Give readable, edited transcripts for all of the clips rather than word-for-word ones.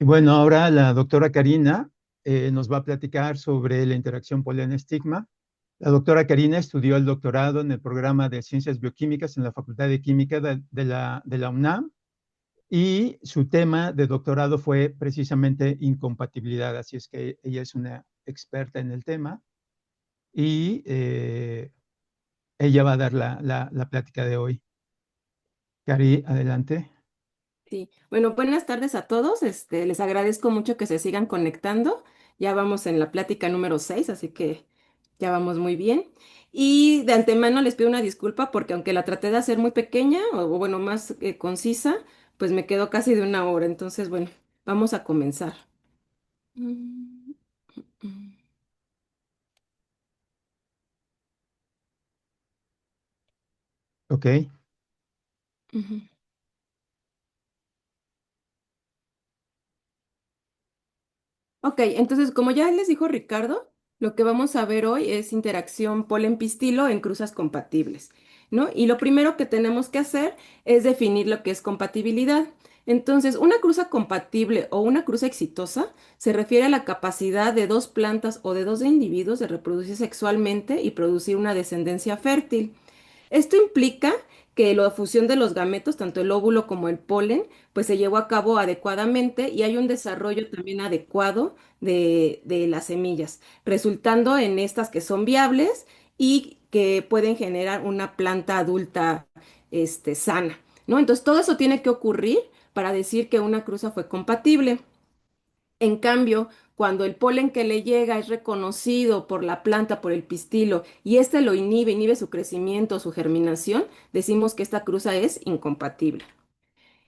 Y bueno, ahora la doctora Karina nos va a platicar sobre la interacción polen-estigma. La doctora Karina estudió el doctorado en el programa de Ciencias Bioquímicas en la Facultad de Química de la UNAM y su tema de doctorado fue precisamente incompatibilidad, así es que ella es una experta en el tema y ella va a dar la plática de hoy. Cari, adelante. Sí, bueno, buenas tardes a todos. Les agradezco mucho que se sigan conectando. Ya vamos en la plática número 6, así que ya vamos muy bien. Y de antemano les pido una disculpa porque aunque la traté de hacer muy pequeña o bueno, más concisa, pues me quedó casi de una hora. Entonces, bueno, vamos a comenzar. Mm, mm, Ok, ujú. Ok, entonces como ya les dijo Ricardo, lo que vamos a ver hoy es interacción polen-pistilo en cruzas compatibles, ¿no? Y lo primero que tenemos que hacer es definir lo que es compatibilidad. Entonces, una cruza compatible o una cruza exitosa se refiere a la capacidad de dos plantas o de dos individuos de reproducir sexualmente y producir una descendencia fértil. Esto implica que la fusión de los gametos, tanto el óvulo como el polen, pues se llevó a cabo adecuadamente y hay un desarrollo también adecuado de las semillas, resultando en estas que son viables y que pueden generar una planta adulta, sana, ¿no? Entonces, todo eso tiene que ocurrir para decir que una cruza fue compatible. En cambio, cuando el polen que le llega es reconocido por la planta, por el pistilo, y éste lo inhibe su crecimiento, su germinación, decimos que esta cruza es incompatible,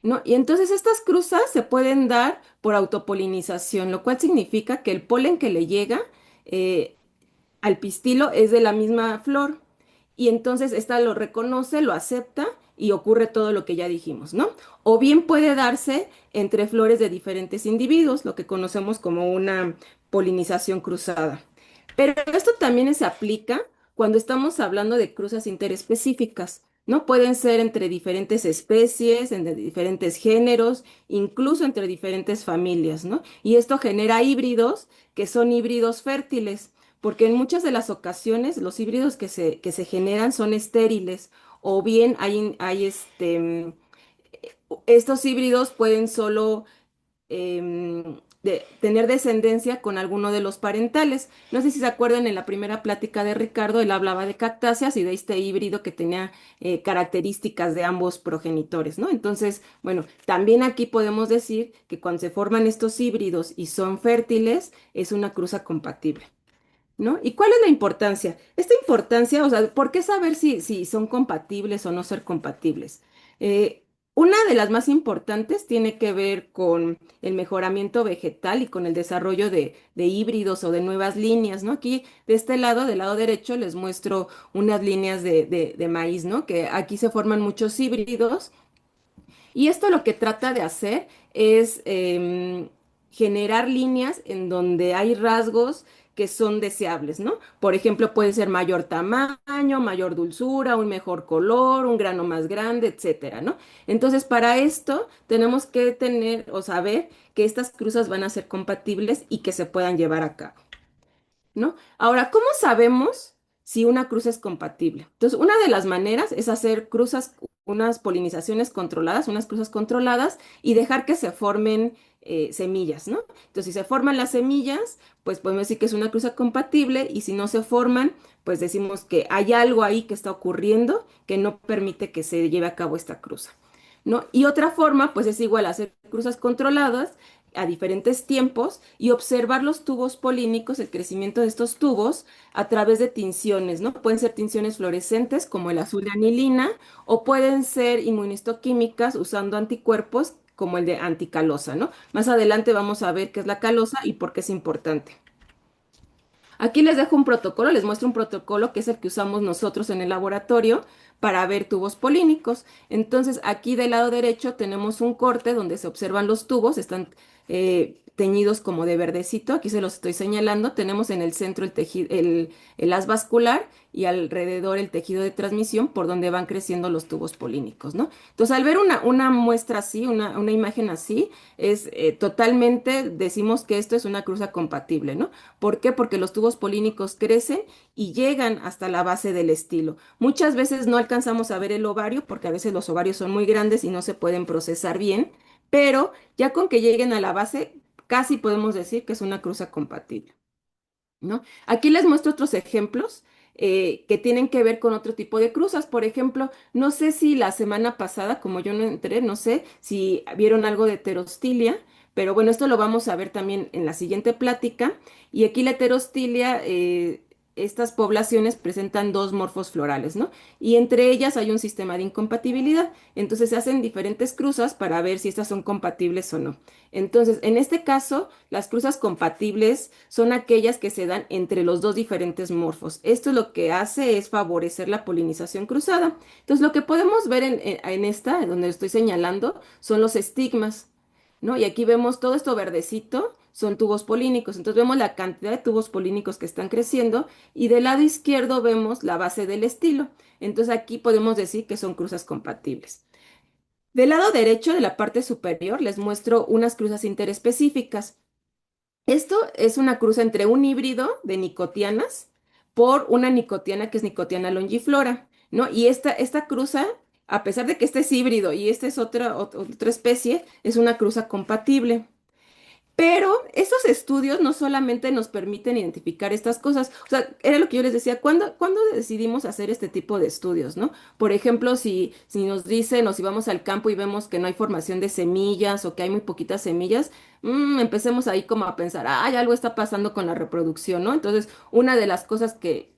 ¿no? Y entonces estas cruzas se pueden dar por autopolinización, lo cual significa que el polen que le llega eh, al pistilo es de la misma flor y entonces esta lo reconoce, lo acepta y ocurre todo lo que ya dijimos, ¿no? O bien puede darse entre flores de diferentes individuos, lo que conocemos como una polinización cruzada. Pero esto también se aplica cuando estamos hablando de cruzas interespecíficas, ¿no? Pueden ser entre diferentes especies, entre diferentes géneros, incluso entre diferentes familias, ¿no? Y esto genera híbridos que son híbridos fértiles porque en muchas de las ocasiones los híbridos que se generan son estériles o bien estos híbridos pueden solo tener descendencia con alguno de los parentales. No sé si se acuerdan en la primera plática de Ricardo, él hablaba de cactáceas y de este híbrido que tenía características de ambos progenitores, ¿no? Entonces, bueno, también aquí podemos decir que cuando se forman estos híbridos y son fértiles, es una cruza compatible. ¿No? ¿Y cuál es la importancia? Esta importancia, o sea, ¿por qué saber si son compatibles o no ser compatibles? Eh, una de las más importantes tiene que ver con el mejoramiento vegetal y con el desarrollo de híbridos o de nuevas líneas, ¿no? Aquí, de este lado, del lado derecho, les muestro unas líneas de maíz, ¿no? Que aquí se forman muchos híbridos y esto lo que trata de hacer es generar líneas en donde hay rasgos que son deseables, ¿no? Por ejemplo, puede ser mayor tamaño, mayor dulzura, un mejor color, un grano más grande, etcétera, ¿no? Entonces, para esto tenemos que tener o saber que estas cruzas van a ser compatibles y que se puedan llevar a cabo. ¿No? Ahora, ¿cómo sabemos si una cruza es compatible? Entonces, una de las maneras es hacer cruzas, unas polinizaciones controladas, unas cruzas controladas y dejar que se formen semillas, ¿no? Entonces, si se forman las semillas, pues podemos decir que es una cruza compatible y si no se forman, pues decimos que hay algo ahí que está ocurriendo que no permite que se lleve a cabo esta cruza. ¿No? Y otra forma, pues es igual hacer cruzas controladas a diferentes tiempos y observar los tubos polínicos, el crecimiento de estos tubos a través de tinciones, ¿no? Pueden ser tinciones fluorescentes como el azul de anilina o pueden ser inmunistoquímicas usando anticuerpos como el de anticalosa, ¿no? Más adelante vamos a ver qué es la calosa y por qué es importante. Aquí les dejo un protocolo, les muestro un protocolo que es el que usamos nosotros en el laboratorio para ver tubos polínicos. Entonces, aquí del lado derecho tenemos un corte donde se observan los tubos, están teñidos como de verdecito, aquí se los estoy señalando, tenemos en el centro el tejido, el haz vascular y alrededor el tejido de transmisión por donde van creciendo los tubos polínicos, ¿no? Entonces, al ver una muestra así, una imagen así, es totalmente, decimos que esto es una cruza compatible, ¿no? ¿Por qué? Porque los tubos polínicos crecen y llegan hasta la base del estilo. Muchas veces no alcanzamos a ver el ovario porque a veces los ovarios son muy grandes y no se pueden procesar bien, pero ya con que lleguen a la base, casi podemos decir que es una cruza compatible, ¿no? Aquí les muestro otros ejemplos que tienen que ver con otro tipo de cruzas. Por ejemplo, no sé si la semana pasada, como yo no entré, no sé si vieron algo de heterostilia, pero bueno, esto lo vamos a ver también en la siguiente plática. Y aquí la heterostilia, estas poblaciones presentan dos morfos florales, ¿no? Y entre ellas hay un sistema de incompatibilidad. Entonces se hacen diferentes cruzas para ver si estas son compatibles o no. Entonces, en este caso, las cruzas compatibles son aquellas que se dan entre los dos diferentes morfos. Esto lo que hace es favorecer la polinización cruzada. Entonces, lo que podemos ver en esta, donde estoy señalando, son los estigmas, ¿no? Y aquí vemos todo esto verdecito, son tubos polínicos. Entonces, vemos la cantidad de tubos polínicos que están creciendo y del lado izquierdo vemos la base del estilo. Entonces, aquí podemos decir que son cruzas compatibles. Del lado derecho de la parte superior les muestro unas cruzas interespecíficas. Esto es una cruza entre un híbrido de nicotianas por una nicotiana que es Nicotiana longiflora, ¿no? Y esta cruza, a pesar de que este es híbrido y esta es otra especie, es una cruza compatible. Pero esos estudios no solamente nos permiten identificar estas cosas, o sea, era lo que yo les decía, ¿cuándo decidimos hacer este tipo de estudios, ¿no? Por ejemplo, si nos dicen o si vamos al campo y vemos que no hay formación de semillas o que hay muy poquitas semillas, empecemos ahí como a pensar, ay, algo está pasando con la reproducción, ¿no? Entonces, una de las cosas que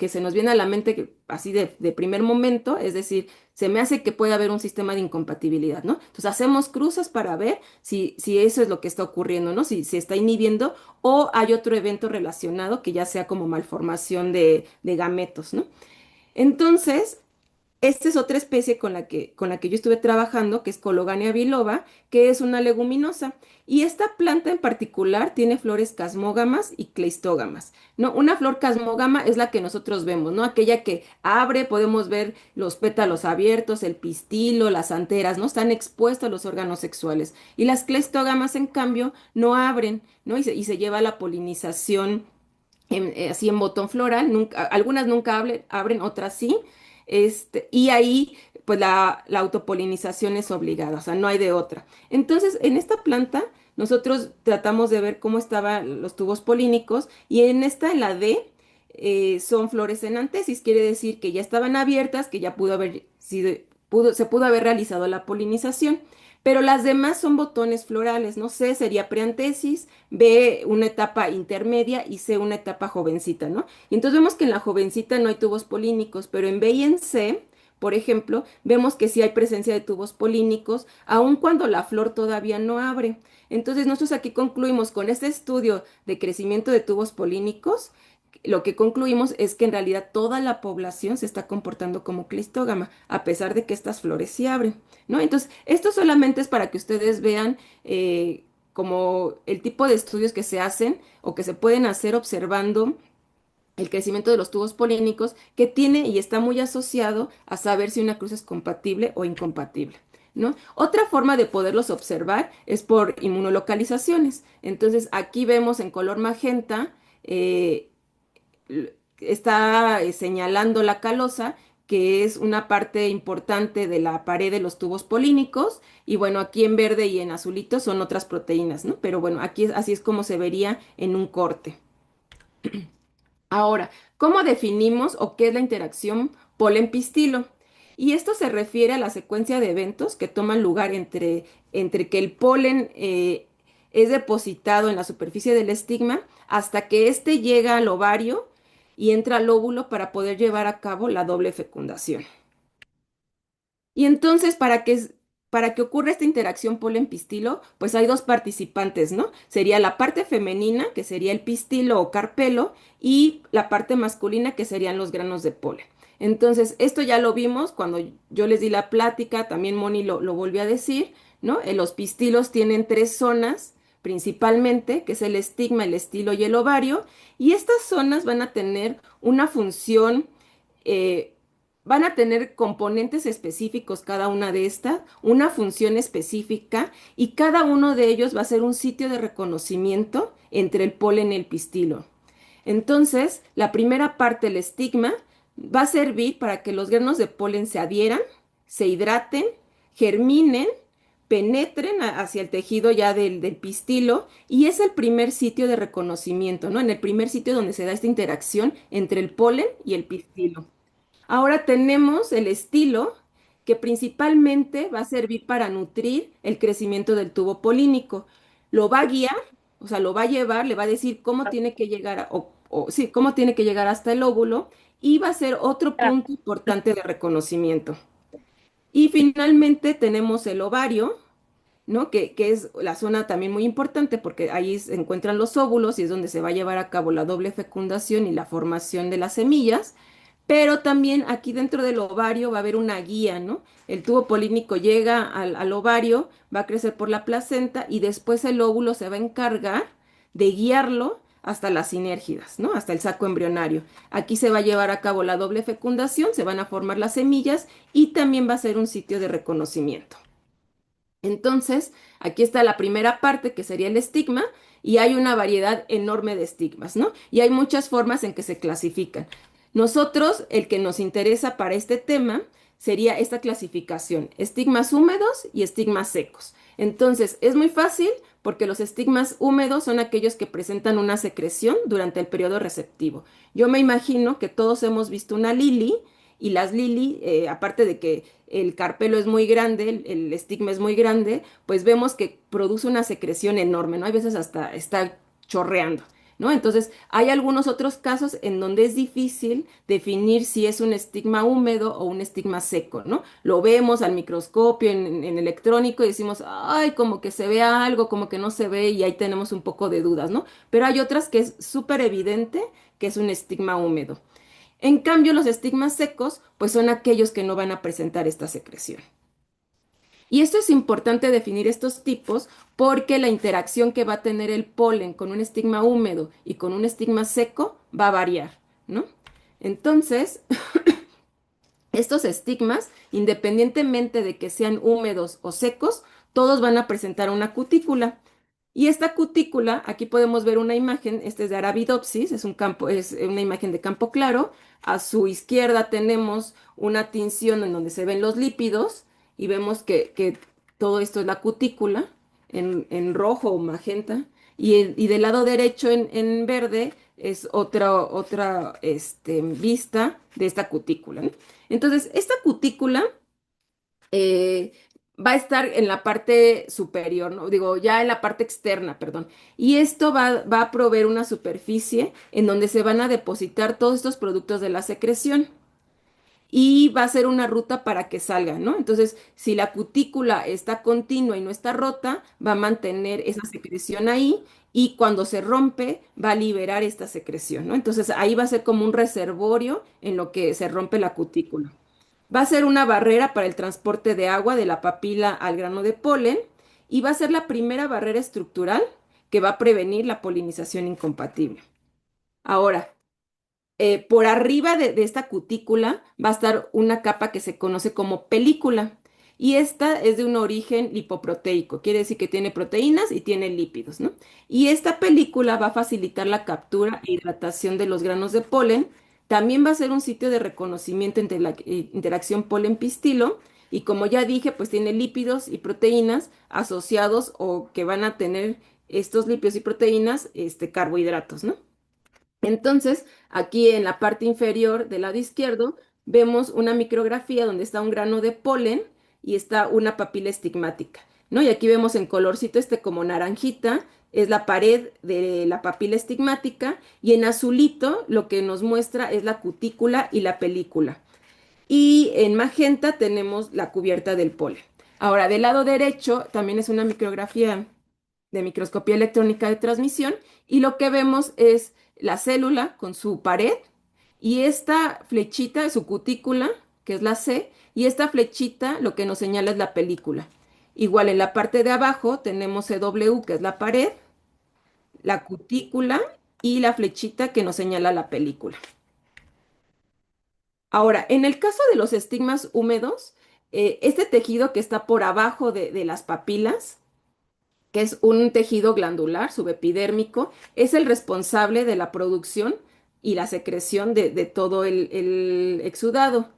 se nos viene a la mente así de primer momento, es decir, se me hace que puede haber un sistema de incompatibilidad, ¿no? Entonces hacemos cruzas para ver si eso es lo que está ocurriendo, ¿no? Si está inhibiendo o hay otro evento relacionado que ya sea como malformación de gametos, ¿no? Entonces, esta es otra especie con la que yo estuve trabajando, que es Cologania biloba, que es una leguminosa. Y esta planta en particular tiene flores casmógamas y cleistógamas, ¿no? Una flor casmógama es la que nosotros vemos, ¿no? Aquella que abre, podemos ver los pétalos abiertos, el pistilo, las anteras, ¿no? Están expuestos a los órganos sexuales. Y las cleistógamas, en cambio, no abren, ¿no? Y se lleva la polinización así en botón floral, algunas nunca abren, otras sí, y ahí pues la autopolinización es obligada, o sea, no hay de otra. Entonces, en esta planta, nosotros tratamos de ver cómo estaban los tubos polínicos y en la D, son flores en antesis, quiere decir que ya estaban abiertas, que ya pudo haber sido, se pudo haber realizado la polinización. Pero las demás son botones florales, no sé, sería preantesis, B una etapa intermedia y C una etapa jovencita, ¿no? Y entonces vemos que en la jovencita no hay tubos polínicos, pero en B y en C, por ejemplo, vemos que sí hay presencia de tubos polínicos, aun cuando la flor todavía no abre. Entonces nosotros aquí concluimos con este estudio de crecimiento de tubos polínicos, lo que concluimos es que en realidad toda la población se está comportando como clistógama, a pesar de que estas flores sí abren, ¿no? Entonces, esto solamente es para que ustedes vean como el tipo de estudios que se hacen o que se pueden hacer observando el crecimiento de los tubos polínicos que tiene y está muy asociado a saber si una cruz es compatible o incompatible, ¿no? Otra forma de poderlos observar es por inmunolocalizaciones. Entonces, aquí vemos en color magenta, está señalando la calosa, que es una parte importante de la pared de los tubos polínicos, y bueno, aquí en verde y en azulito son otras proteínas, ¿no? Pero bueno, así es como se vería en un corte. Ahora, ¿cómo definimos o qué es la interacción polen-pistilo? Y esto se refiere a la secuencia de eventos que toman lugar entre que el polen es depositado en la superficie del estigma hasta que éste llega al ovario y entra al óvulo para poder llevar a cabo la doble fecundación. Y entonces, para que ocurra esta interacción polen-pistilo, pues hay dos participantes, ¿no? Sería la parte femenina, que sería el pistilo o carpelo, y la parte masculina, que serían los granos de polen. Entonces, esto ya lo vimos cuando yo les di la plática, también Moni lo volvió a decir, ¿no? Los pistilos tienen tres zonas principalmente, que es el estigma, el estilo y el ovario, y estas zonas van a tener una función, eh, van a tener componentes específicos cada una de estas, una función específica, y cada uno de ellos va a ser un sitio de reconocimiento entre el polen y el pistilo. Entonces, la primera parte, el estigma, va a servir para que los granos de polen se adhieran, se hidraten, germinen, penetren hacia el tejido ya del pistilo, y es el primer sitio de reconocimiento, ¿no? En el primer sitio donde se da esta interacción entre el polen y el pistilo. Ahora tenemos el estilo, que principalmente va a servir para nutrir el crecimiento del tubo polínico. Lo va a guiar, o sea, lo va a llevar, le va a decir cómo tiene que llegar, sí, cómo tiene que llegar hasta el óvulo, y va a ser otro punto importante de reconocimiento. Y finalmente tenemos el ovario, ¿no? Que es la zona también muy importante porque ahí se encuentran los óvulos y es donde se va a llevar a cabo la doble fecundación y la formación de las semillas. Pero también aquí dentro del ovario va a haber una guía, ¿no? El tubo polínico llega al ovario, va a crecer por la placenta y después el óvulo se va a encargar de guiarlo hasta las sinérgidas, ¿no? Hasta el saco embrionario. Aquí se va a llevar a cabo la doble fecundación, se van a formar las semillas y también va a ser un sitio de reconocimiento. Entonces, aquí está la primera parte, que sería el estigma, y hay una variedad enorme de estigmas, ¿no? Y hay muchas formas en que se clasifican. Nosotros, el que nos interesa para este tema sería esta clasificación, estigmas húmedos y estigmas secos. Entonces, es muy fácil porque los estigmas húmedos son aquellos que presentan una secreción durante el periodo receptivo. Yo me imagino que todos hemos visto una lili y las lili, aparte de que el carpelo es muy grande, el estigma es muy grande, pues vemos que produce una secreción enorme, ¿no? Hay veces hasta está chorreando, ¿no? Entonces, hay algunos otros casos en donde es difícil definir si es un estigma húmedo o un estigma seco, ¿no? Lo vemos al microscopio, en electrónico y decimos, ay, como que se ve algo, como que no se ve y ahí tenemos un poco de dudas, ¿no? Pero hay otras que es súper evidente que es un estigma húmedo. En cambio, los estigmas secos, pues son aquellos que no van a presentar esta secreción. Y esto es importante definir estos tipos porque la interacción que va a tener el polen con un estigma húmedo y con un estigma seco va a variar, ¿no? Entonces, estos estigmas, independientemente de que sean húmedos o secos, todos van a presentar una cutícula. Y esta cutícula, aquí podemos ver una imagen, este es de Arabidopsis, es un campo, es una imagen de campo claro. A su izquierda tenemos una tinción en donde se ven los lípidos y vemos que todo esto es la cutícula en rojo o magenta. Y del lado derecho en verde es otra vista de esta cutícula, ¿no? Entonces, esta cutícula eh, va a estar en la parte superior, ¿no? Digo, ya en la parte externa, perdón. Y esto va a proveer una superficie en donde se van a depositar todos estos productos de la secreción. Y va a ser una ruta para que salgan, ¿no? Entonces, si la cutícula está continua y no está rota, va a mantener esa secreción ahí y cuando se rompe, va a liberar esta secreción, ¿no? Entonces, ahí va a ser como un reservorio en lo que se rompe la cutícula. Va a ser una barrera para el transporte de agua de la papila al grano de polen y va a ser la primera barrera estructural que va a prevenir la polinización incompatible. Ahora, por arriba de esta cutícula va a estar una capa que se conoce como película y esta es de un origen lipoproteico, quiere decir que tiene proteínas y tiene lípidos, ¿no? Y esta película va a facilitar la captura e hidratación de los granos de polen. También va a ser un sitio de reconocimiento entre la interacción polen-pistilo y como ya dije, pues tiene lípidos y proteínas asociados o que van a tener estos lípidos y proteínas, carbohidratos, ¿no? Entonces, aquí en la parte inferior del lado izquierdo vemos una micrografía donde está un grano de polen y está una papila estigmática, ¿no? Y aquí vemos en colorcito como naranjita, es la pared de la papila estigmática y en azulito lo que nos muestra es la cutícula y la película. Y en magenta tenemos la cubierta del polen. Ahora, del lado derecho también es una micrografía de microscopía electrónica de transmisión y lo que vemos es la célula con su pared y esta flechita es su cutícula, que es la C, y esta flechita lo que nos señala es la película. Igual en la parte de abajo tenemos CW, que es la pared, la cutícula y la flechita que nos señala la película. Ahora, en el caso de los estigmas húmedos, este tejido que está por abajo de las papilas, que es un tejido glandular subepidérmico, es el responsable de la producción y la secreción de todo el exudado.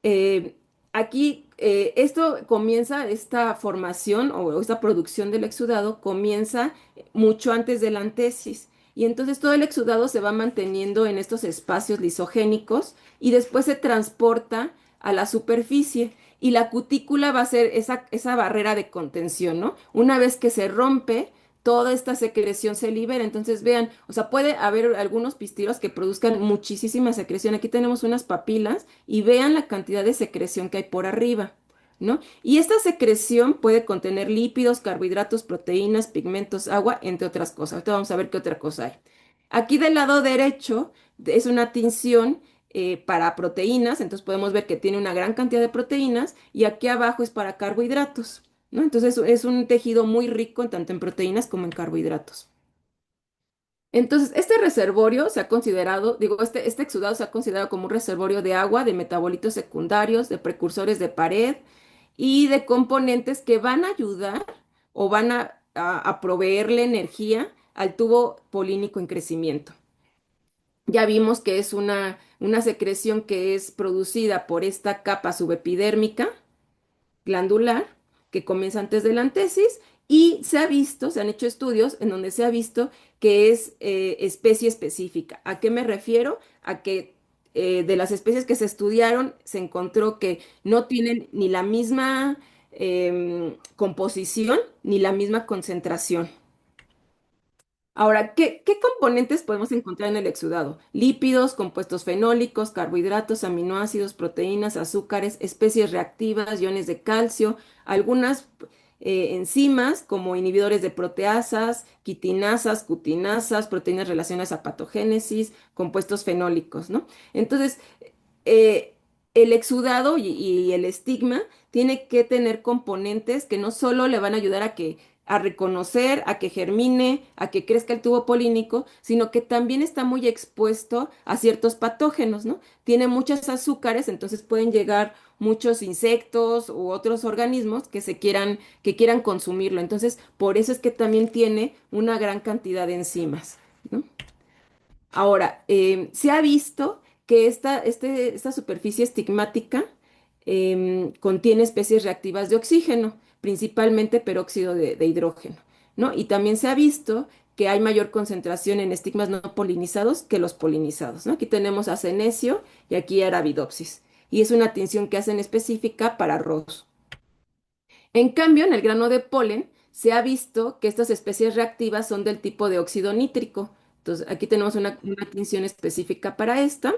Eh, Aquí, esto comienza, esta formación o esta producción del exudado comienza mucho antes de la antesis. Y entonces todo el exudado se va manteniendo en estos espacios lisogénicos y después se transporta a la superficie. Y la cutícula va a ser esa barrera de contención, ¿no? Una vez que se rompe, toda esta secreción se libera. Entonces, vean, o sea, puede haber algunos pistilos que produzcan muchísima secreción. Aquí tenemos unas papilas y vean la cantidad de secreción que hay por arriba, ¿no? Y esta secreción puede contener lípidos, carbohidratos, proteínas, pigmentos, agua, entre otras cosas. Ahorita vamos a ver qué otra cosa hay. Aquí del lado derecho es una tinción para proteínas, entonces podemos ver que tiene una gran cantidad de proteínas y aquí abajo es para carbohidratos, ¿no? Entonces es un tejido muy rico en tanto en proteínas como en carbohidratos. Entonces, este reservorio se ha considerado, digo, este exudado se ha considerado como un reservorio de agua, de metabolitos secundarios, de precursores de pared y de componentes que van a ayudar o van a proveerle energía al tubo polínico en crecimiento. Ya vimos que es una secreción que es producida por esta capa subepidérmica glandular que comienza antes de la antesis y se ha visto, se han hecho estudios en donde se ha visto que es especie específica. ¿A qué me refiero? A que de las especies que se estudiaron se encontró que no tienen ni la misma composición ni la misma concentración. Ahora, ¿qué componentes podemos encontrar en el exudado? Lípidos, compuestos fenólicos, carbohidratos, aminoácidos, proteínas, azúcares, especies reactivas, iones de calcio, algunas enzimas como inhibidores de proteasas, quitinasas, cutinasas, proteínas relacionadas a patogénesis, compuestos fenólicos, ¿no? Entonces, eh, el exudado y el estigma tiene que tener componentes que no solo le van a ayudar a reconocer, a que germine, a que crezca el tubo polínico, sino que también está muy expuesto a ciertos patógenos, ¿no? Tiene muchos azúcares, entonces pueden llegar muchos insectos u otros organismos que quieran consumirlo. Entonces, por eso es que también tiene una gran cantidad de enzimas, ¿no? Ahora, se ha visto que esta superficie estigmática contiene especies reactivas de oxígeno, principalmente peróxido de hidrógeno, ¿no? Y también se ha visto que hay mayor concentración en estigmas no polinizados que los polinizados, ¿no? Aquí tenemos a Senecio y aquí a Arabidopsis. Y es una tinción que hacen específica para ROS. En cambio, en el grano de polen se ha visto que estas especies reactivas son del tipo de óxido nítrico. Entonces, aquí tenemos una tinción específica para esta.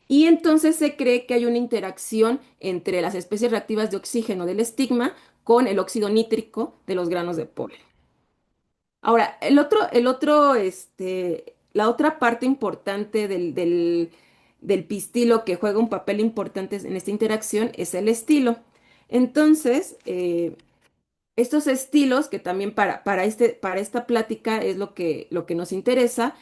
Y entonces se cree que hay una interacción entre las especies reactivas de oxígeno del estigma con el óxido nítrico de los granos de polen. Ahora, la otra parte importante del pistilo que juega un papel importante en esta interacción es el estilo. Entonces, estos estilos, que también para esta plática es lo que nos interesa,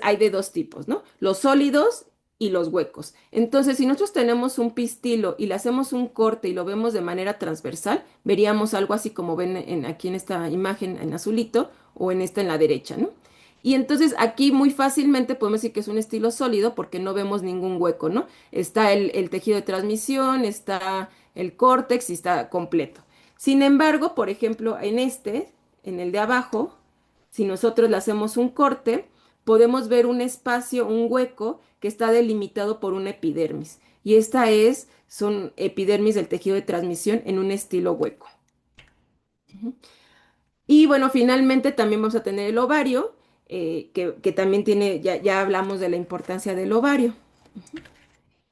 hay de dos tipos, ¿no? Los sólidos y los huecos. Entonces, si nosotros tenemos un pistilo y le hacemos un corte y lo vemos de manera transversal, veríamos algo así como ven aquí en esta imagen en azulito o en esta en la derecha, ¿no? Y entonces aquí muy fácilmente podemos decir que es un estilo sólido porque no vemos ningún hueco, ¿no? Está el tejido de transmisión, está el córtex y está completo. Sin embargo, por ejemplo, en el de abajo, si nosotros le hacemos un corte, podemos ver un espacio, un hueco que está delimitado por una epidermis. Y son epidermis del tejido de transmisión en un estilo hueco. Y bueno, finalmente también vamos a tener el ovario, que también tiene, ya hablamos de la importancia del ovario.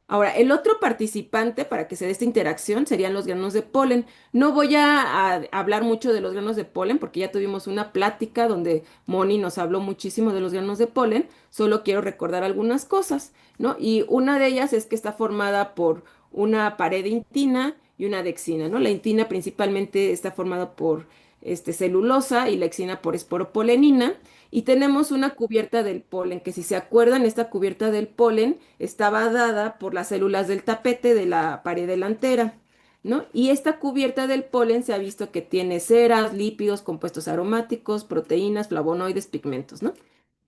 Ahora, el otro participante para que se dé esta interacción serían los granos de polen. No voy a hablar mucho de los granos de polen porque ya tuvimos una plática donde Moni nos habló muchísimo de los granos de polen. Solo quiero recordar algunas cosas, ¿no? Y una de ellas es que está formada por una pared intina y una dexina, ¿no? La intina principalmente está formada por celulosa y la exina por esporopolenina. Y tenemos una cubierta del polen, que si se acuerdan, esta cubierta del polen estaba dada por las células del tapete de la pared delantera, ¿no? Y esta cubierta del polen se ha visto que tiene ceras, lípidos, compuestos aromáticos, proteínas, flavonoides, pigmentos, ¿no?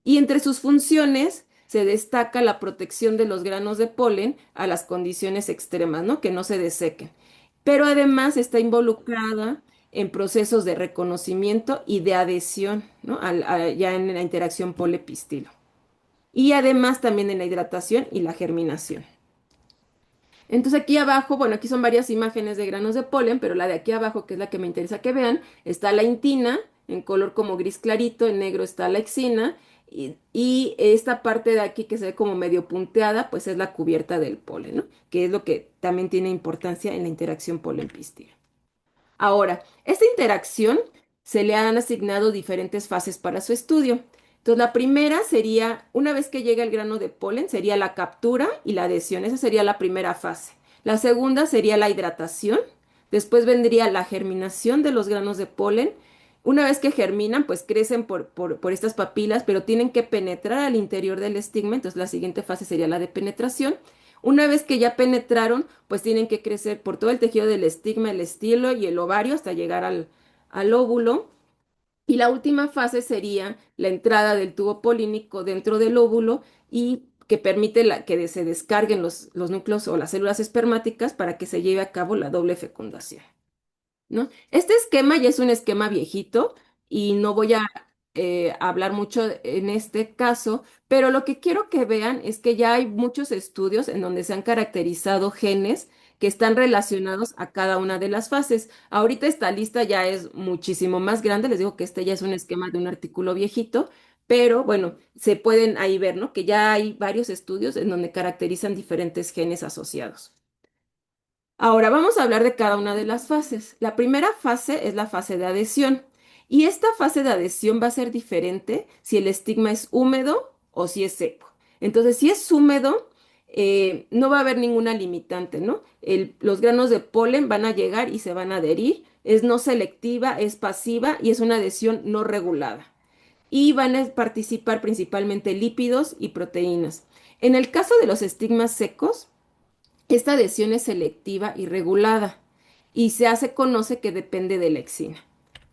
Y entre sus funciones se destaca la protección de los granos de polen a las condiciones extremas, ¿no? Que no se desequen. Pero además está involucrada en procesos de reconocimiento y de adhesión, ¿no? Ya en la interacción polepistilo. Y además también en la hidratación y la germinación. Entonces aquí abajo, bueno, aquí son varias imágenes de granos de polen, pero la de aquí abajo, que es la que me interesa que vean, está la intina, en color como gris clarito, en negro está la exina, y esta parte de aquí que se ve como medio punteada, pues es la cubierta del polen, ¿no? Que es lo que también tiene importancia en la interacción polen-pistil. Ahora, esta interacción se le han asignado diferentes fases para su estudio. Entonces, la primera sería, una vez que llega el grano de polen, sería la captura y la adhesión. Esa sería la primera fase. La segunda sería la hidratación. Después vendría la germinación de los granos de polen. Una vez que germinan, pues crecen por estas papilas, pero tienen que penetrar al interior del estigma. Entonces, la siguiente fase sería la de penetración. Una vez que ya penetraron, pues tienen que crecer por todo el tejido del estigma, el estilo y el ovario hasta llegar al óvulo. Y la última fase sería la entrada del tubo polínico dentro del óvulo y que permite que se descarguen los núcleos o las células espermáticas para que se lleve a cabo la doble fecundación, ¿no? Este esquema ya es un esquema viejito y no voy a hablar mucho en este caso, pero lo que quiero que vean es que ya hay muchos estudios en donde se han caracterizado genes que están relacionados a cada una de las fases. Ahorita esta lista ya es muchísimo más grande, les digo que este ya es un esquema de un artículo viejito, pero bueno, se pueden ahí ver, ¿no? Que ya hay varios estudios en donde caracterizan diferentes genes asociados. Ahora vamos a hablar de cada una de las fases. La primera fase es la fase de adhesión y esta fase de adhesión va a ser diferente si el estigma es húmedo o si es seco. Entonces, si es húmedo, no va a haber ninguna limitante, ¿no? Los granos de polen van a llegar y se van a adherir. Es no selectiva, es pasiva y es una adhesión no regulada. Y van a participar principalmente lípidos y proteínas. En el caso de los estigmas secos, esta adhesión es selectiva y regulada y se hace conoce que depende de la exina,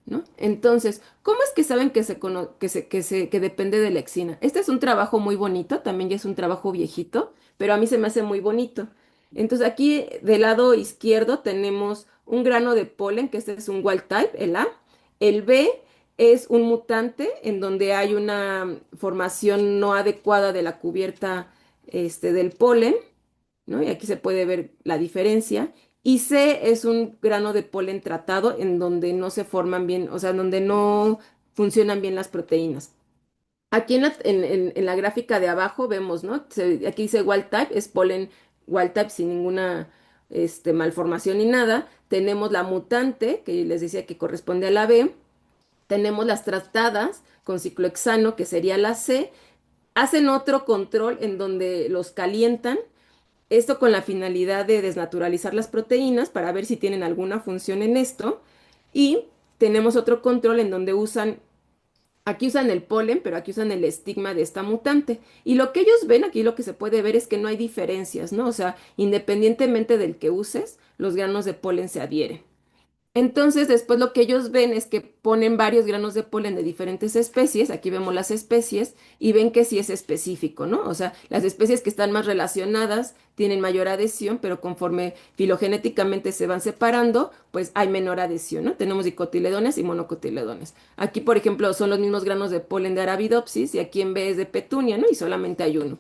¿no? Entonces, ¿cómo es que saben que depende de la exina? Este es un trabajo muy bonito, también ya es un trabajo viejito, pero a mí se me hace muy bonito. Entonces, aquí del lado izquierdo tenemos un grano de polen, que este es un wild type, el A. El B es un mutante en donde hay una formación no adecuada de la cubierta del polen, ¿no? Y aquí se puede ver la diferencia. Y C es un grano de polen tratado en donde no se forman bien, o sea, donde no funcionan bien las proteínas. Aquí en la gráfica de abajo vemos, ¿no? Aquí dice wild type, es polen wild type sin ninguna malformación ni nada. Tenemos la mutante, que les decía que corresponde a la B. Tenemos las tratadas con ciclohexano, que sería la C. Hacen otro control en donde los calientan, esto con la finalidad de desnaturalizar las proteínas para ver si tienen alguna función en esto. Y tenemos otro control en donde aquí usan el polen, pero aquí usan el estigma de esta mutante. Y lo que ellos ven aquí, lo que se puede ver es que no hay diferencias, ¿no? O sea, independientemente del que uses, los granos de polen se adhieren. Entonces, después lo que ellos ven es que ponen varios granos de polen de diferentes especies, aquí vemos las especies, y ven que sí es específico, ¿no? O sea, las especies que están más relacionadas tienen mayor adhesión, pero conforme filogenéticamente se van separando, pues hay menor adhesión, ¿no? Tenemos dicotiledones y monocotiledones. Aquí, por ejemplo, son los mismos granos de polen de Arabidopsis, y aquí en vez de petunia, ¿no? Y solamente hay uno.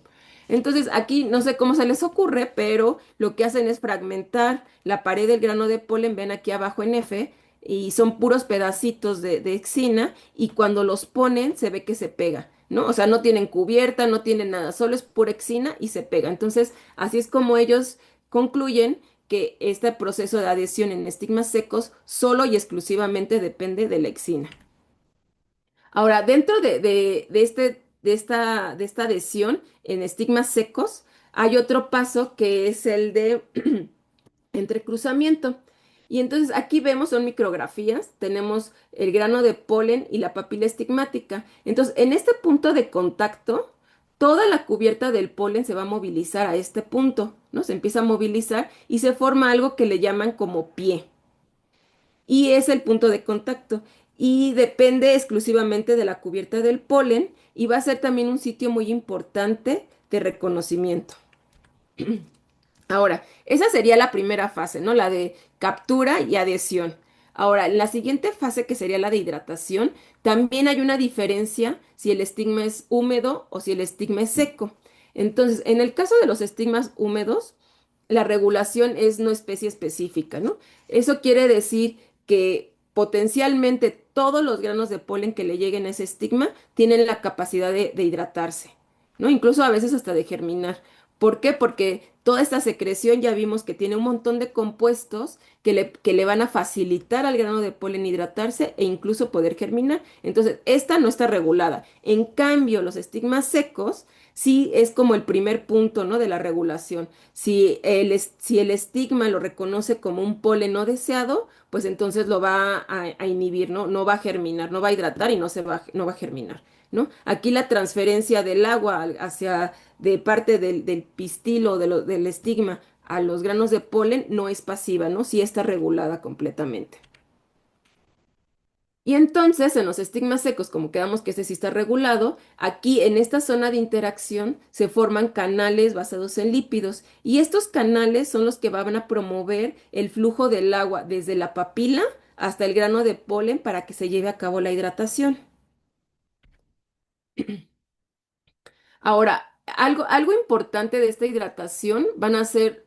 Entonces, aquí no sé cómo se les ocurre, pero lo que hacen es fragmentar la pared del grano de polen, ven aquí abajo en F, y son puros pedacitos de exina, y cuando los ponen se ve que se pega, ¿no? O sea, no tienen cubierta, no tienen nada, solo es pura exina y se pega. Entonces, así es como ellos concluyen que este proceso de adhesión en estigmas secos solo y exclusivamente depende de la exina. Ahora, dentro de esta adhesión en estigmas secos, hay otro paso que es el de entrecruzamiento. Y entonces aquí vemos, son micrografías, tenemos el grano de polen y la papila estigmática. Entonces, en este punto de contacto, toda la cubierta del polen se va a movilizar a este punto, ¿no? Se empieza a movilizar y se forma algo que le llaman como pie. Y es el punto de contacto. Y depende exclusivamente de la cubierta del polen y va a ser también un sitio muy importante de reconocimiento. Ahora, esa sería la primera fase, ¿no? La de captura y adhesión. Ahora, en la siguiente fase, que sería la de hidratación, también hay una diferencia si el estigma es húmedo o si el estigma es seco. Entonces, en el caso de los estigmas húmedos, la regulación es no especie específica, ¿no? Eso quiere decir que potencialmente todos los granos de polen que le lleguen a ese estigma tienen la capacidad de hidratarse, ¿no? Incluso a veces hasta de germinar. ¿Por qué? Porque toda esta secreción ya vimos que tiene un montón de compuestos que le van a facilitar al grano de polen hidratarse e incluso poder germinar. Entonces, esta no está regulada. En cambio, los estigmas secos sí es como el primer punto, ¿no? De la regulación. Si el estigma lo reconoce como un polen no deseado, pues entonces lo va a inhibir, ¿no? No va a germinar, no va a hidratar y no va a germinar, ¿no? Aquí la transferencia del agua hacia de parte del pistilo, del estigma a los granos de polen no es pasiva, ¿no? Sí está regulada completamente. Y entonces, en los estigmas secos, como quedamos que ese sí está regulado, aquí en esta zona de interacción se forman canales basados en lípidos y estos canales son los que van a promover el flujo del agua desde la papila hasta el grano de polen para que se lleve a cabo la hidratación. Ahora, algo importante de esta hidratación van a ser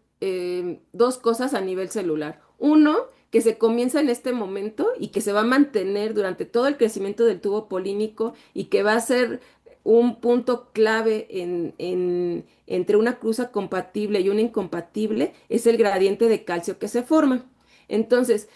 dos cosas a nivel celular. Uno, que se comienza en este momento y que se va a mantener durante todo el crecimiento del tubo polínico y que va a ser un punto clave entre una cruza compatible y una incompatible, es el gradiente de calcio que se forma. Entonces,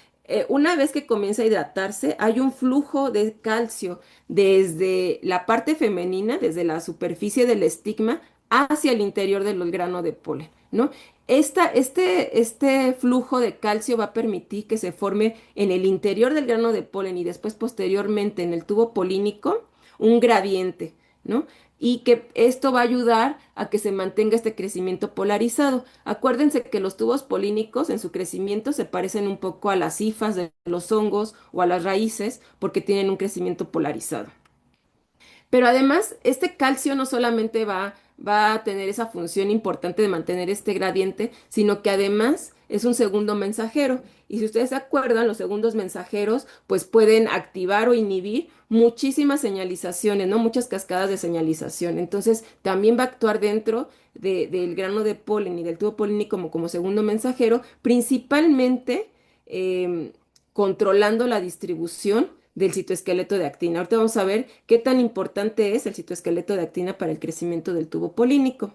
una vez que comienza a hidratarse, hay un flujo de calcio desde la parte femenina, desde la superficie del estigma, hacia el interior del grano de polen, ¿no? Este flujo de calcio va a permitir que se forme en el interior del grano de polen y después posteriormente en el tubo polínico un gradiente, ¿no? Y que esto va a ayudar a que se mantenga este crecimiento polarizado. Acuérdense que los tubos polínicos en su crecimiento se parecen un poco a las hifas de los hongos o a las raíces porque tienen un crecimiento polarizado. Pero además, este calcio no solamente va a tener esa función importante de mantener este gradiente, sino que además es un segundo mensajero. Y si ustedes se acuerdan, los segundos mensajeros pues pueden activar o inhibir muchísimas señalizaciones, ¿no? Muchas cascadas de señalización. Entonces, también va a actuar dentro del grano de polen y del tubo polínico como segundo mensajero, principalmente em, controlando la distribución del citoesqueleto de actina. Ahorita vamos a ver qué tan importante es el citoesqueleto de actina para el crecimiento del tubo polínico,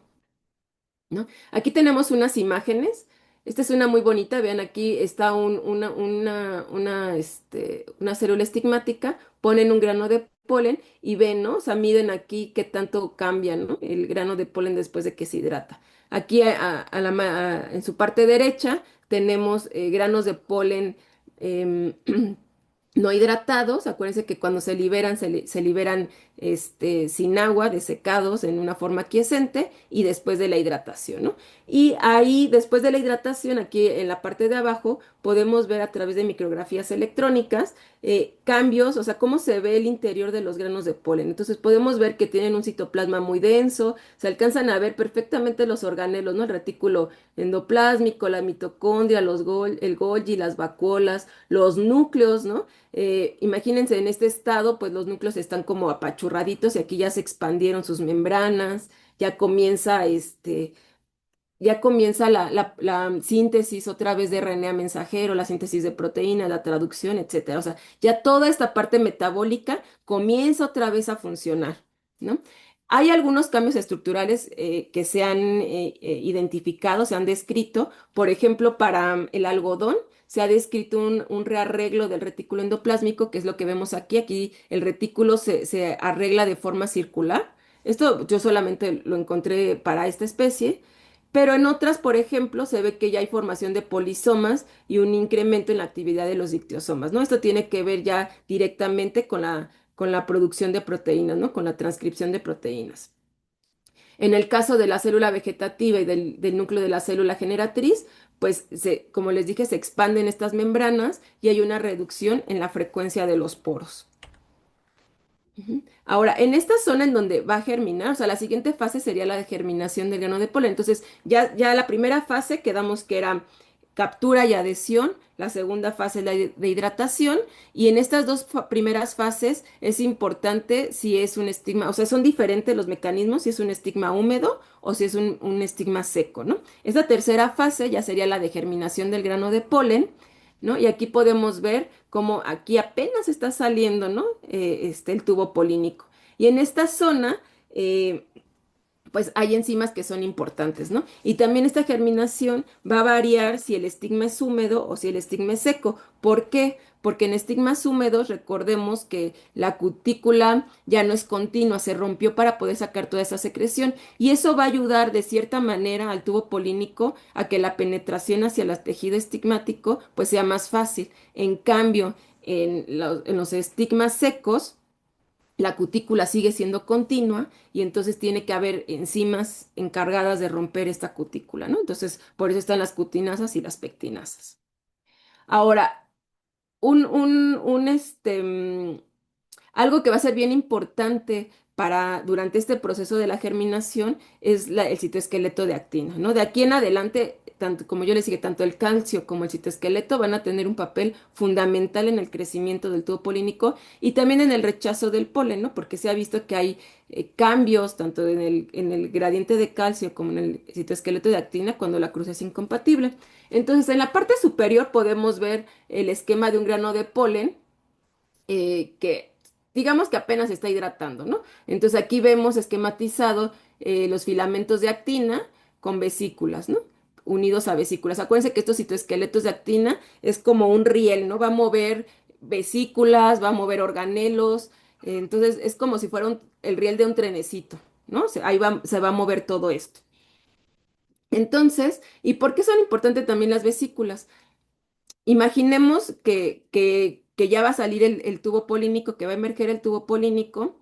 ¿no? Aquí tenemos unas imágenes. Esta es una muy bonita. Vean, aquí está una célula estigmática. Ponen un grano de polen y ven, ¿no? O sea, miden aquí qué tanto cambia, ¿no? El grano de polen después de que se hidrata. Aquí en su parte derecha tenemos granos de polen em, no hidratados. Acuérdense que cuando se liberan, se liberan sin agua, desecados en una forma quiescente y después de la hidratación, ¿no? Y ahí, después de la hidratación, aquí en la parte de abajo, podemos ver a través de micrografías electrónicas cambios, o sea, cómo se ve el interior de los granos de polen. Entonces podemos ver que tienen un citoplasma muy denso, se alcanzan a ver perfectamente los organelos, ¿no? El retículo endoplásmico, la mitocondria, el Golgi, las vacuolas, los núcleos, ¿no? Imagínense en este estado, pues los núcleos están como apachurraditos y aquí ya se expandieron sus membranas, ya comienza la síntesis otra vez de RNA mensajero, la síntesis de proteína, la traducción, etcétera. O sea, ya toda esta parte metabólica comienza otra vez a funcionar, ¿no? Hay algunos cambios estructurales que se han identificado, se han descrito. Por ejemplo, para el algodón se ha descrito un rearreglo del retículo endoplásmico, que es lo que vemos aquí. Aquí el retículo se arregla de forma circular. Esto yo solamente lo encontré para esta especie. pero en otras, por ejemplo, se ve que ya hay formación de polisomas y un incremento en la actividad de los dictiosomas, ¿no? Esto tiene que ver ya directamente con la producción de proteínas, ¿no? Con la transcripción de proteínas. En el caso de la célula vegetativa y del núcleo de la célula generatriz, pues como les dije, se expanden estas membranas y hay una reducción en la frecuencia de los poros. Ujú. Ahora, en esta zona en donde va a germinar, o sea, la siguiente fase sería la de germinación del grano de polen. Entonces, ya la primera fase quedamos que era captura y adhesión, la segunda fase es la de hidratación, y en estas dos primeras fases es importante si es un estigma, o sea, son diferentes los mecanismos, si es un estigma húmedo o si es un estigma seco, ¿no? Esta tercera fase ya sería la de germinación del grano de polen, ¿no? Y aquí podemos ver cómo aquí apenas está saliendo, ¿no? El tubo polínico. Y en esta zona, pues hay enzimas que son importantes, ¿no? Y también esta germinación va a variar si el estigma es húmedo o si el estigma es seco. ¿Por qué? Porque en estigmas húmedos recordemos que la cutícula ya no es continua, se rompió para poder sacar toda esa secreción y eso va a ayudar de cierta manera al tubo polínico a que la penetración hacia el tejido estigmático pues sea más fácil. En cambio, en los estigmas secos, la cutícula sigue siendo continua y entonces tiene que haber enzimas encargadas de romper esta cutícula, ¿no? Entonces, por eso están las cutinasas y las pectinasas. Ahora, algo que va a ser bien importante para durante este proceso de la germinación es el citoesqueleto de actina, ¿no? De aquí en adelante, tanto como yo les dije, tanto el calcio como el citoesqueleto van a tener un papel fundamental en el crecimiento del tubo polínico y también en el rechazo del polen, ¿no? Porque se ha visto que hay cambios tanto en el gradiente de calcio como en el citoesqueleto de actina cuando la cruz es incompatible. Entonces, en la parte superior podemos ver el esquema de un grano de polen que digamos que apenas se está hidratando, ¿no? Entonces aquí vemos esquematizado los filamentos de actina con vesículas, ¿no? Unidos a vesículas. Acuérdense que estos citoesqueletos de actina es como un riel, ¿no? Va a mover vesículas, va a mover organelos, entonces es como si fuera el riel de un trenecito, ¿no? Se va a mover todo esto. Entonces, ¿y por qué son importantes también las vesículas? Imaginemos que ya va a salir el tubo polínico, que va a emerger el tubo polínico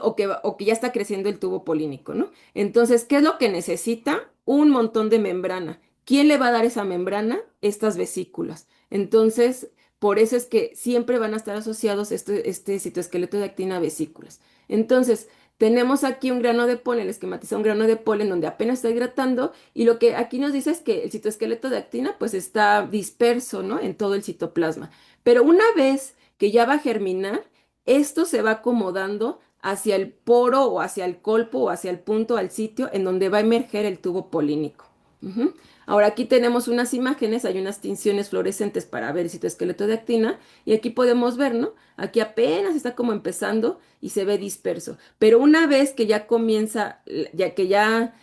o que ya está creciendo el tubo polínico, ¿no? Entonces, ¿qué es lo que necesita? Un montón de membrana. ¿Quién le va a dar esa membrana? Estas vesículas. Entonces, por eso es que siempre van a estar asociados este citoesqueleto de actina a vesículas. Entonces, tenemos aquí un grano de polen, esquematiza un grano de polen donde apenas está hidratando y lo que aquí nos dice es que el citoesqueleto de actina pues está disperso, ¿no? En todo el citoplasma. Pero una vez que ya va a germinar, esto se va acomodando hacia el poro o hacia el colpo o hacia el punto, al sitio en donde va a emerger el tubo polínico. Ujú. Ahora aquí tenemos unas imágenes, hay unas tinciones fluorescentes para ver el citoesqueleto de actina y aquí podemos ver, ¿no? Aquí apenas está como empezando y se ve disperso. Pero una vez que ya comienza, ya que ya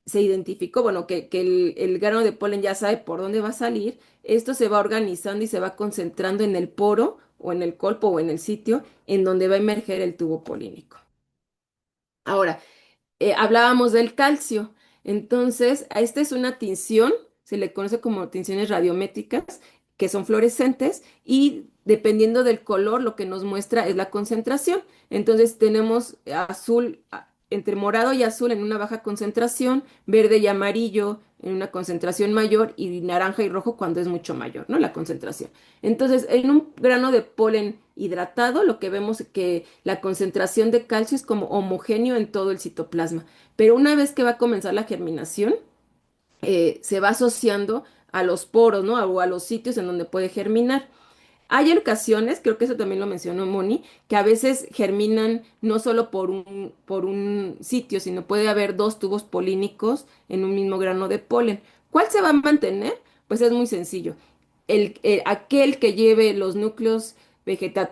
se identificó, bueno, que el grano de polen ya sabe por dónde va a salir, esto se va organizando y se va concentrando en el poro o en el colpo o en el sitio en donde va a emerger el tubo polínico. Ahora, hablábamos del calcio. Entonces, a esta es una tinción, se le conoce como tinciones radiométricas, que son fluorescentes y dependiendo del color, lo que nos muestra es la concentración. Entonces, tenemos azul, entre morado y azul en una baja concentración, verde y amarillo en una concentración mayor y naranja y rojo cuando es mucho mayor, ¿no? La concentración. Entonces, en un grano de polen hidratado, lo que vemos es que la concentración de calcio es como homogéneo en todo el citoplasma. Pero una vez que va a comenzar la germinación, se va asociando a los poros, ¿no? O a los sitios en donde puede germinar. Hay ocasiones, creo que eso también lo mencionó Moni, que a veces germinan no solo por un sitio, sino puede haber dos tubos polínicos en un mismo grano de polen. ¿Cuál se va a mantener? Pues es muy sencillo. Aquel que lleve los núcleos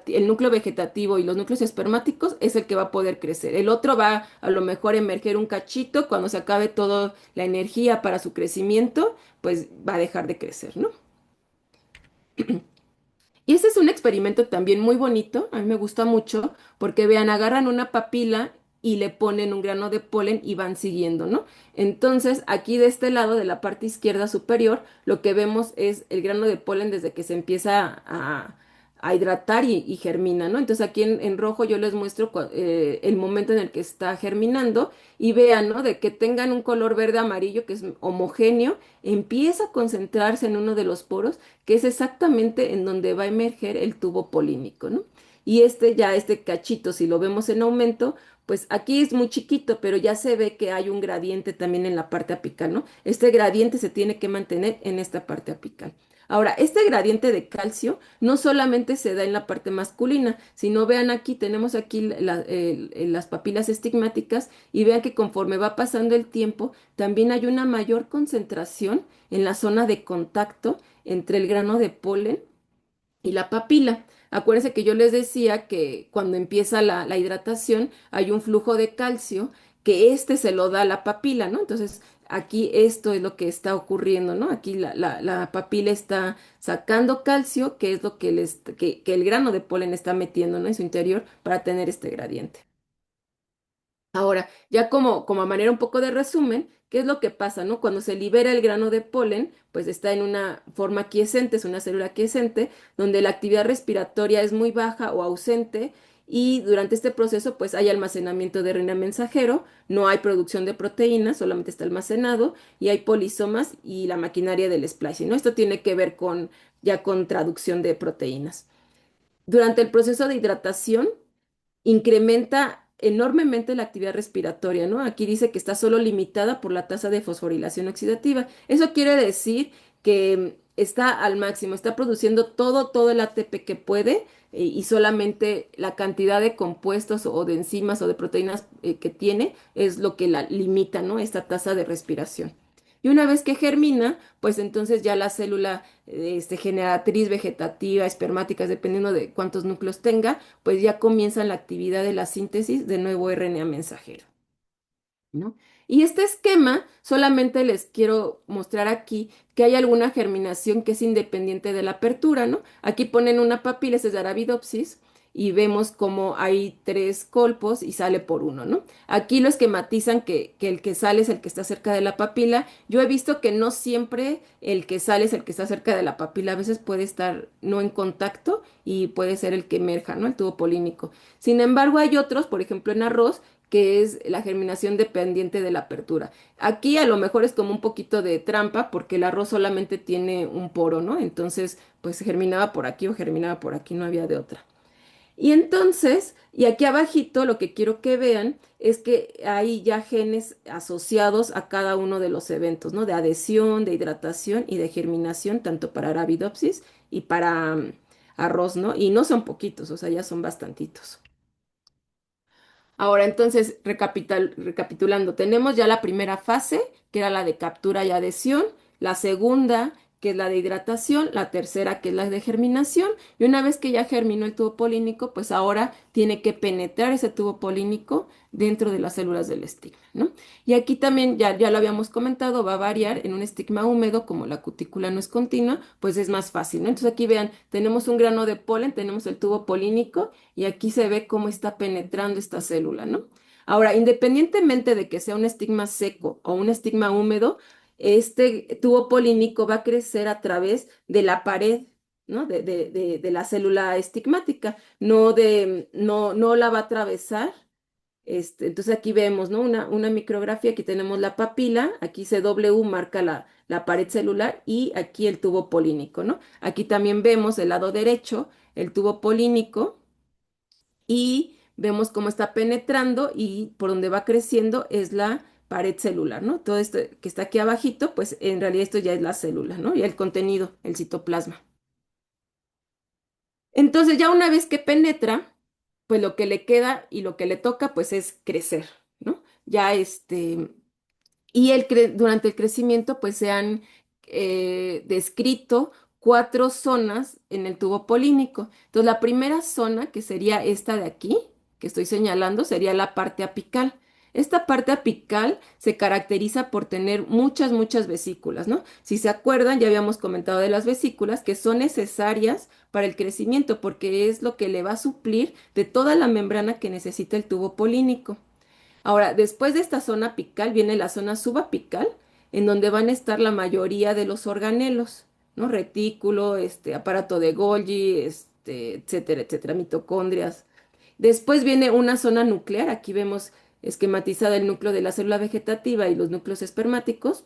el núcleo vegetativo y los núcleos espermáticos es el que va a poder crecer. El otro va a lo mejor emerger un cachito cuando se acabe toda la energía para su crecimiento, pues va a dejar de crecer, ¿no? Y ese es un experimento también muy bonito, a mí me gusta mucho, porque vean, agarran una papila y le ponen un grano de polen y van siguiendo, ¿no? Entonces, aquí de este lado, de la parte izquierda superior, lo que vemos es el grano de polen desde que se empieza a hidratar y germina, ¿no? Entonces, aquí en rojo yo les muestro el momento en el que está germinando y vean, ¿no? De que tengan un color verde amarillo que es homogéneo, empieza a concentrarse en uno de los poros, que es exactamente en donde va a emerger el tubo polínico, ¿no? Y este cachito, si lo vemos en aumento, pues aquí es muy chiquito, pero ya se ve que hay un gradiente también en la parte apical, ¿no? Este gradiente se tiene que mantener en esta parte apical. Ahora, este gradiente de calcio no solamente se da en la parte masculina, sino vean aquí, tenemos aquí las papilas estigmáticas y vean que conforme va pasando el tiempo, también hay una mayor concentración en la zona de contacto entre el grano de polen y la papila. Acuérdense que yo les decía que cuando empieza la hidratación hay un flujo de calcio que este se lo da a la papila, ¿no? Entonces, aquí esto es lo que está ocurriendo, ¿no? Aquí la papila está sacando calcio, que es lo que el grano de polen está metiendo, ¿no? En su interior para tener este gradiente. Ahora, ya como a manera un poco de resumen, ¿qué es lo que pasa, no? Cuando se libera el grano de polen, pues está en una forma quiescente, es una célula quiescente, donde la actividad respiratoria es muy baja o ausente, y durante este proceso, pues hay almacenamiento de RNA mensajero, no hay producción de proteínas, solamente está almacenado, y hay polisomas y la maquinaria del splicing, ¿no? Esto tiene que ver ya con traducción de proteínas. Durante el proceso de hidratación, incrementa enormemente la actividad respiratoria, ¿no? Aquí dice que está solo limitada por la tasa de fosforilación oxidativa. Eso quiere decir que está al máximo, está produciendo todo el ATP que puede, y solamente la cantidad de compuestos o de enzimas o de proteínas que tiene es lo que la limita, ¿no? Esta tasa de respiración. Y una vez que germina, pues entonces ya la célula generatriz vegetativa, espermática, dependiendo de cuántos núcleos tenga, pues ya comienza la actividad de la síntesis de nuevo RNA mensajero, ¿no? Y este esquema solamente les quiero mostrar aquí que hay alguna germinación que es independiente de la apertura, ¿no? Aquí ponen una papila, esta es de Arabidopsis, y vemos como hay tres colpos y sale por uno, ¿no? Aquí lo esquematizan que el que sale es el que está cerca de la papila. Yo he visto que no siempre el que sale es el que está cerca de la papila, a veces puede estar no en contacto y puede ser el que emerja, ¿no? El tubo polínico. Sin embargo, hay otros, por ejemplo, en arroz, que es la germinación dependiente de la apertura. Aquí a lo mejor es como un poquito de trampa porque el arroz solamente tiene un poro, ¿no? Entonces, pues germinaba por aquí o germinaba por aquí, no había de otra. Y entonces, y aquí abajito lo que quiero que vean es que hay ya genes asociados a cada uno de los eventos, ¿no? De adhesión, de hidratación y de germinación, tanto para Arabidopsis y para arroz, ¿no? Y no son poquitos, o sea, ya son bastantitos. Ahora, entonces, recapitulando, tenemos ya la primera fase, que era la de captura y adhesión, la segunda, que es la de hidratación, la tercera, que es la de germinación, y una vez que ya germinó el tubo polínico, pues ahora tiene que penetrar ese tubo polínico dentro de las células del estigma, ¿no? Y aquí también, ya lo habíamos comentado, va a variar en un estigma húmedo, como la cutícula no es continua, pues es más fácil, ¿no? Entonces aquí vean, tenemos un grano de polen, tenemos el tubo polínico, y aquí se ve cómo está penetrando esta célula, ¿no? Ahora, independientemente de que sea un estigma seco o un estigma húmedo, este tubo polínico va a crecer a través de la pared, ¿no? De la célula estigmática, no la va a atravesar. Entonces aquí vemos, ¿no? Una micrografía, aquí tenemos la papila, aquí CW marca la pared celular y aquí el tubo polínico, ¿no? Aquí también vemos el lado derecho, el tubo polínico, y vemos cómo está penetrando y por donde va creciendo es la pared celular, ¿no? Todo esto que está aquí abajito, pues en realidad esto ya es la célula, ¿no? Y el contenido, el citoplasma. Entonces ya una vez que penetra, pues lo que le queda y lo que le toca, pues es crecer, ¿no? Ya y durante el crecimiento, pues se han descrito cuatro zonas en el tubo polínico. Entonces, la primera zona, que sería esta de aquí, que estoy señalando, sería la parte apical. Esta parte apical se caracteriza por tener muchas vesículas, ¿no? Si se acuerdan, ya habíamos comentado de las vesículas que son necesarias para el crecimiento porque es lo que le va a suplir de toda la membrana que necesita el tubo polínico. Ahora, después de esta zona apical viene la zona subapical, en donde van a estar la mayoría de los organelos, ¿no? Retículo, aparato de Golgi, etcétera, etcétera, mitocondrias. Después viene una zona nuclear, aquí vemos esquematizada el núcleo de la célula vegetativa y los núcleos espermáticos.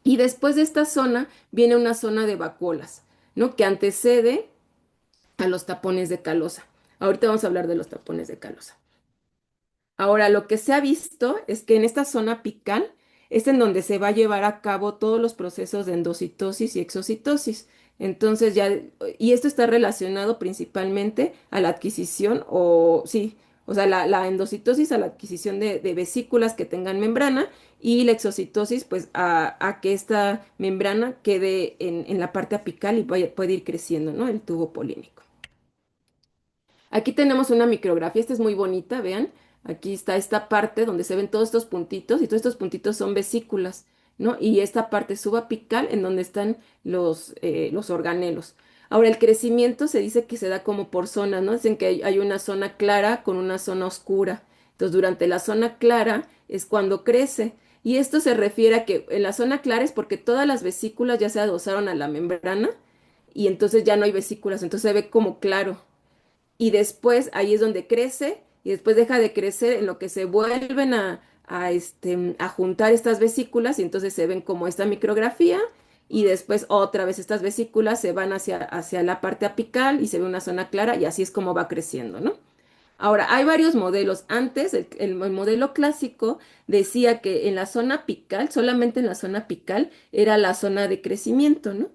Y después de esta zona viene una zona de vacuolas, ¿no? Que antecede a los tapones de calosa. Ahorita vamos a hablar de los tapones de calosa. Ahora, lo que se ha visto es que en esta zona apical es en donde se va a llevar a cabo todos los procesos de endocitosis y exocitosis. Entonces ya, y esto está relacionado principalmente a la adquisición, o sí, o sea, la endocitosis a la adquisición de vesículas que tengan membrana y la exocitosis, pues a que esta membrana quede en la parte apical y puede ir creciendo, ¿no? El tubo polínico. Aquí tenemos una micrografía, esta es muy bonita, vean. Aquí está esta parte donde se ven todos estos puntitos y todos estos puntitos son vesículas, ¿no? Y esta parte subapical en donde están los organelos. Ahora, el crecimiento se dice que se da como por zonas, ¿no? Dicen que hay una zona clara con una zona oscura. Entonces, durante la zona clara es cuando crece. Y esto se refiere a que en la zona clara es porque todas las vesículas ya se adosaron a la membrana y entonces ya no hay vesículas, entonces se ve como claro y después ahí es donde crece y después deja de crecer en lo que se vuelven a juntar estas vesículas y entonces se ven como esta micrografía y después otra vez estas vesículas se van hacia la parte apical y se ve una zona clara y así es como va creciendo, ¿no? Ahora, hay varios modelos. Antes, el modelo clásico decía que en la zona apical, solamente en la zona apical, era la zona de crecimiento, ¿no?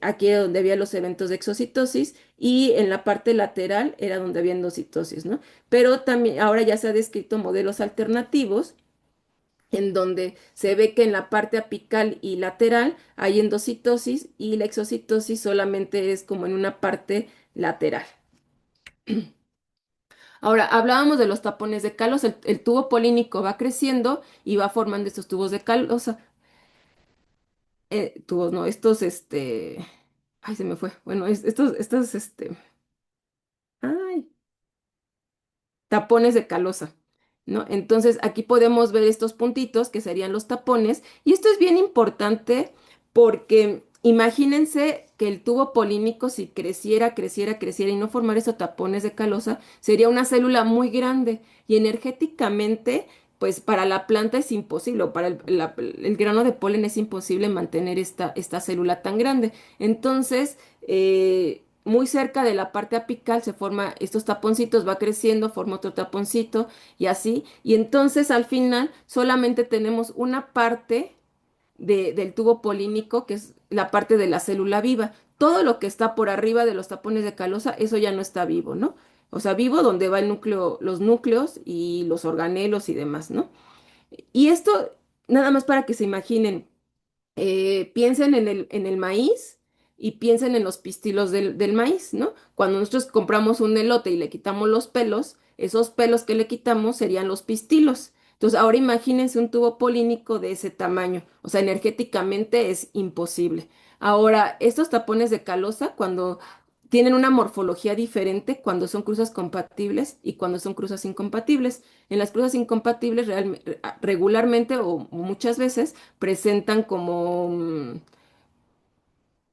Aquí era donde había los eventos de exocitosis y en la parte lateral era donde había endocitosis, ¿no? Pero también ahora ya se ha descrito modelos alternativos en donde se ve que en la parte apical y lateral hay endocitosis y la exocitosis solamente es como en una parte lateral. Ahora, hablábamos de los tapones de Kalos, el tubo polínico va creciendo y va formando estos tubos de Kalos, tubos, no, ay, se me fue, bueno, ay, tapones de calosa, ¿no? Entonces aquí podemos ver estos puntitos que serían los tapones y esto es bien importante porque imagínense que el tubo polínico si creciera, creciera, creciera y no formara estos tapones de calosa, sería una célula muy grande y energéticamente, pues para la planta es imposible, o para el grano de polen es imposible mantener esta célula tan grande. Entonces, muy cerca de la parte apical se forma estos taponcitos, va creciendo, forma otro taponcito y así. Y entonces al final solamente tenemos una parte del tubo polínico, que es la parte de la célula viva. Todo lo que está por arriba de los tapones de calosa, eso ya no está vivo, ¿no? O sea, vivo donde va el núcleo, los núcleos y los organelos y demás, ¿no? Y esto, nada más para que se imaginen, piensen en el maíz y piensen en los pistilos del maíz, ¿no? Cuando nosotros compramos un elote y le quitamos los pelos, esos pelos que le quitamos serían los pistilos. Entonces, ahora imagínense un tubo polínico de ese tamaño. O sea, energéticamente es imposible. Ahora, estos tapones de calosa, cuando tienen una morfología diferente, cuando son cruzas compatibles y cuando son cruzas incompatibles. En las cruzas incompatibles, regularmente o muchas veces, presentan como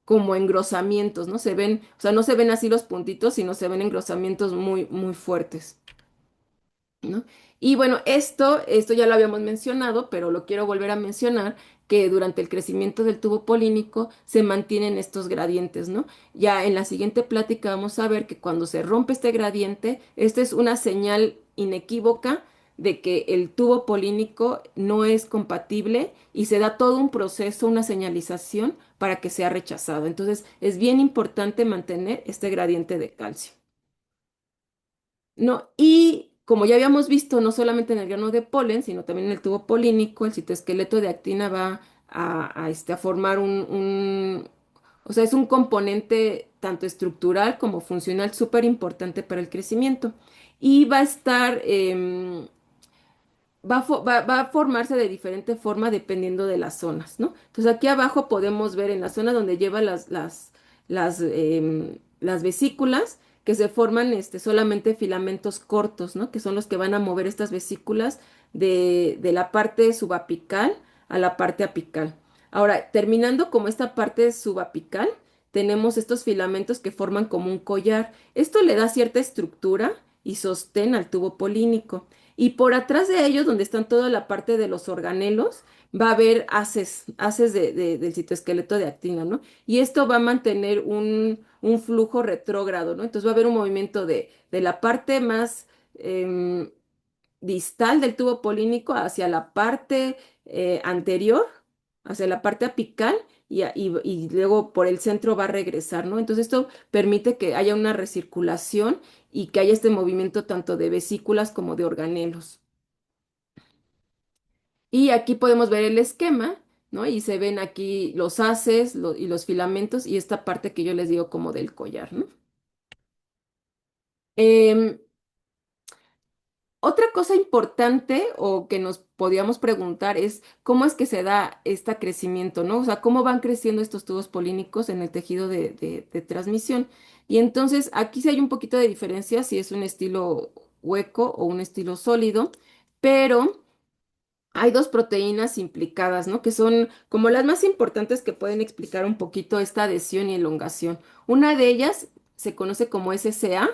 engrosamientos, ¿no? Se ven, o sea, no se ven así los puntitos, sino se ven engrosamientos muy, muy fuertes, ¿no? Y bueno, esto ya lo habíamos mencionado, pero lo quiero volver a mencionar, que durante el crecimiento del tubo polínico se mantienen estos gradientes, ¿no? Ya en la siguiente plática vamos a ver que cuando se rompe este gradiente, esta es una señal inequívoca de que el tubo polínico no es compatible y se da todo un proceso, una señalización para que sea rechazado. Entonces, es bien importante mantener este gradiente de calcio. No, y como ya habíamos visto, no solamente en el grano de polen, sino también en el tubo polínico, el citoesqueleto de actina va a formar o sea, es un componente tanto estructural como funcional súper importante para el crecimiento. Y va a estar, va a formarse de diferente forma dependiendo de las zonas, ¿no? Entonces aquí abajo podemos ver en la zona donde lleva las vesículas, que se forman solamente filamentos cortos, ¿no? Que son los que van a mover estas vesículas de la parte subapical a la parte apical. Ahora, terminando como esta parte subapical, tenemos estos filamentos que forman como un collar. Esto le da cierta estructura y sostén al tubo polínico. Y por atrás de ellos, donde están toda la parte de los organelos, va a haber haces del citoesqueleto de actina, ¿no? Y esto va a mantener un flujo retrógrado, ¿no? Entonces va a haber un movimiento de la parte más distal del tubo polínico hacia la parte anterior, hacia la parte apical, y luego por el centro va a regresar, ¿no? Entonces esto permite que haya una recirculación y que haya este movimiento tanto de vesículas como de organelos. Y aquí podemos ver el esquema, ¿no? Y se ven aquí los haces y los filamentos y esta parte que yo les digo como del collar, ¿no? Em, Otra cosa importante o que nos podíamos preguntar es cómo es que se da este crecimiento, ¿no? O sea, cómo van creciendo estos tubos polínicos en el tejido de transmisión. Y entonces aquí sí hay un poquito de diferencia si es un estilo hueco o un estilo sólido, pero hay dos proteínas implicadas, ¿no? Que son como las más importantes que pueden explicar un poquito esta adhesión y elongación. Una de ellas se conoce como SCA,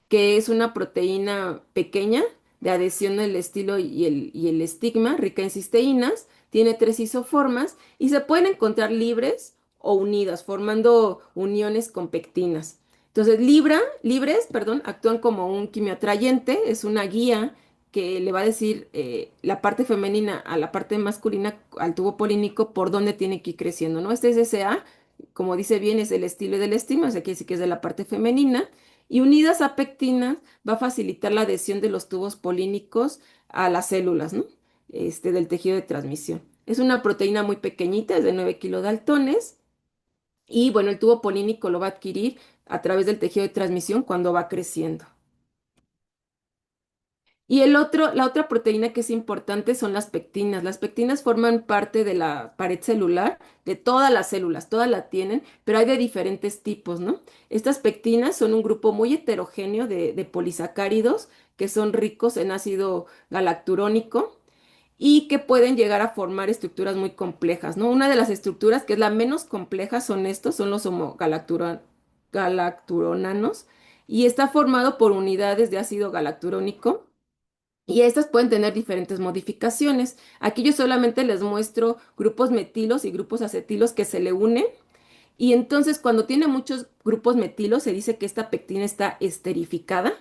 que es una proteína pequeña de adhesión del estilo y el estigma, rica en cisteínas, tiene tres isoformas y se pueden encontrar libres o unidas, formando uniones con pectinas. Entonces, libres, perdón, actúan como un quimioatrayente, es una guía que le va a decir la parte femenina a la parte masculina, al tubo polínico, por dónde tiene que ir creciendo, ¿no? Este SSA, como dice bien, es el estilo y del estigma, o sea, quiere decir que es de la parte femenina y unidas a pectinas va a facilitar la adhesión de los tubos polínicos a las células, ¿no? Del tejido de transmisión. Es una proteína muy pequeñita, es de 9 kilodaltones, y bueno, el tubo polínico lo va a adquirir a través del tejido de transmisión cuando va creciendo. Y la otra proteína que es importante son las pectinas. Las pectinas forman parte de la pared celular, de todas las células, todas la tienen, pero hay de diferentes tipos, ¿no? Estas pectinas son un grupo muy heterogéneo de polisacáridos que son ricos en ácido galacturónico y que pueden llegar a formar estructuras muy complejas, ¿no? Una de las estructuras que es la menos compleja son los galacturonanos, y está formado por unidades de ácido galacturónico y estas pueden tener diferentes modificaciones. Aquí yo solamente les muestro grupos metilos y grupos acetilos que se le unen. Y entonces cuando tiene muchos grupos metilos se dice que esta pectina está esterificada.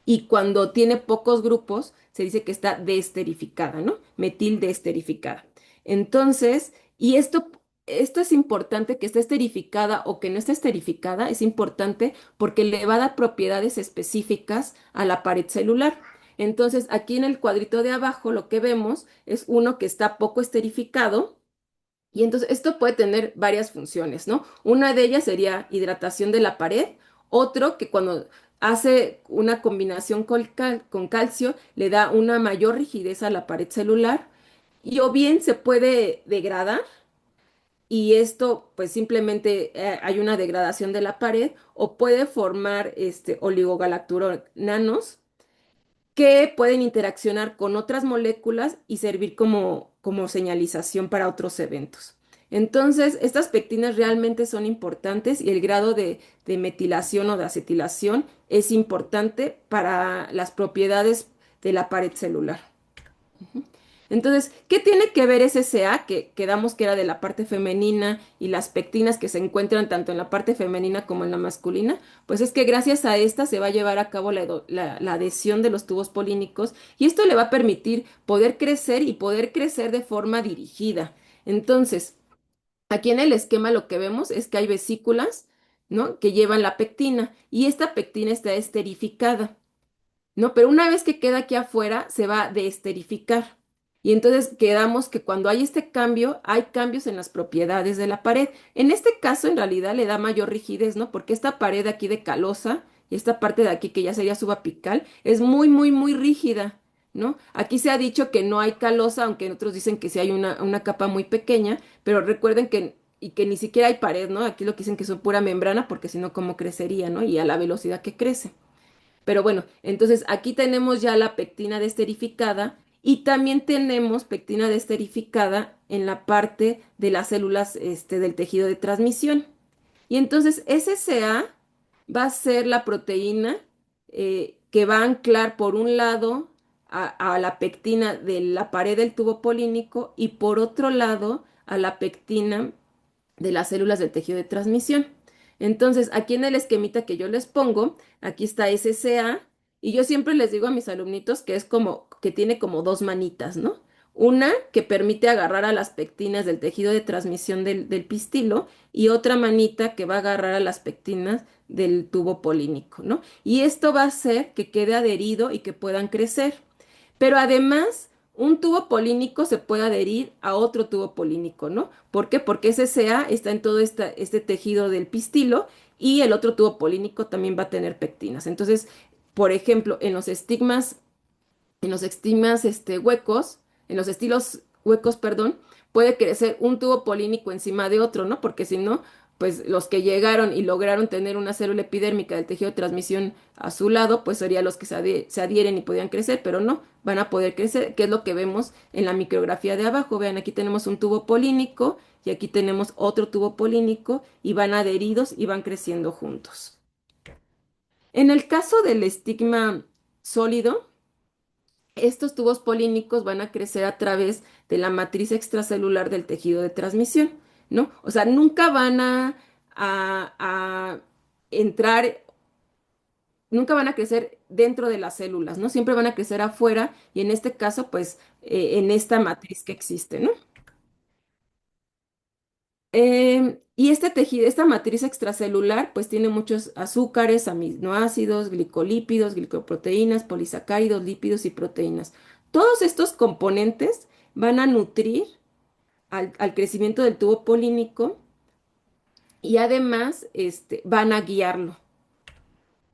Y cuando tiene pocos grupos se dice que está deesterificada, ¿no? Metil deesterificada. Entonces, esto es importante que esté esterificada o que no esté esterificada, es importante porque le va a dar propiedades específicas a la pared celular. Entonces, aquí en el cuadrito de abajo lo que vemos es uno que está poco esterificado y entonces esto puede tener varias funciones, ¿no? Una de ellas sería hidratación de la pared, otro que cuando hace una combinación con calcio le da una mayor rigidez a la pared celular y o bien se puede degradar y esto pues simplemente hay una degradación de la pared o puede formar oligogalacturonanos que pueden interaccionar con otras moléculas y servir como señalización para otros eventos. Entonces, estas pectinas realmente son importantes y el grado de metilación o de acetilación es importante para las propiedades de la pared celular. Entonces, ¿qué tiene que ver ese CA que quedamos que era de la parte femenina y las pectinas que se encuentran tanto en la parte femenina como en la masculina? Pues es que gracias a esta se va a llevar a cabo la adhesión de los tubos polínicos y esto le va a permitir poder crecer y poder crecer de forma dirigida. Entonces, aquí en el esquema lo que vemos es que hay vesículas, ¿no? Que llevan la pectina y esta pectina está esterificada. ¿No? Pero una vez que queda aquí afuera, se va a deesterificar. Y entonces quedamos que cuando hay este cambio, hay cambios en las propiedades de la pared. En este caso, en realidad, le da mayor rigidez, ¿no? Porque esta pared aquí de calosa y esta parte de aquí que ya sería subapical es muy, muy, muy rígida, ¿no? Aquí se ha dicho que no hay calosa, aunque otros dicen que sí hay una capa muy pequeña, pero recuerden que y que ni siquiera hay pared, ¿no? Aquí lo que dicen que son pura membrana, porque si no, ¿cómo crecería, ¿no? Y a la velocidad que crece. Pero bueno, entonces aquí tenemos ya la pectina desterificada y también tenemos pectina desterificada en la parte de las células del tejido de transmisión. Y entonces SCA va a ser la proteína que va a anclar por un lado a la pectina de la pared del tubo polínico y por otro lado a la pectina de las células del tejido de transmisión. Entonces, aquí en el esquemita que yo les pongo, aquí está SCA, y yo siempre les digo a mis alumnitos que es como, que tiene como dos manitas, ¿no? Una que permite agarrar a las pectinas del tejido de transmisión del pistilo y otra manita que va a agarrar a las pectinas del tubo polínico, ¿no? Y esto va a hacer que quede adherido y que puedan crecer. Pero además, un tubo polínico se puede adherir a otro tubo polínico, ¿no? ¿Por qué? Porque ese CA está en todo este tejido del pistilo y el otro tubo polínico también va a tener pectinas. Entonces, por ejemplo, en los estigmas huecos, en los estilos huecos, perdón, puede crecer un tubo polínico encima de otro, ¿no? Porque si no, pues los que llegaron y lograron tener una célula epidérmica del tejido de transmisión a su lado, pues serían los que se adhieren y podían crecer, pero no, van a poder crecer, que es lo que vemos en la micrografía de abajo. Vean, aquí tenemos un tubo polínico y aquí tenemos otro tubo polínico y van adheridos y van creciendo juntos. En el caso del estigma sólido, estos tubos polínicos van a crecer a través de la matriz extracelular del tejido de transmisión, ¿no? O sea, nunca van a entrar, nunca van a crecer dentro de las células, ¿no? Siempre van a crecer afuera y en este caso, pues, en esta matriz que existe, ¿no? Y este tejido, esta matriz extracelular, pues tiene muchos azúcares, aminoácidos, glicolípidos, glicoproteínas, polisacáridos, lípidos y proteínas. Todos estos componentes van a nutrir al crecimiento del tubo polínico y además van a guiarlo.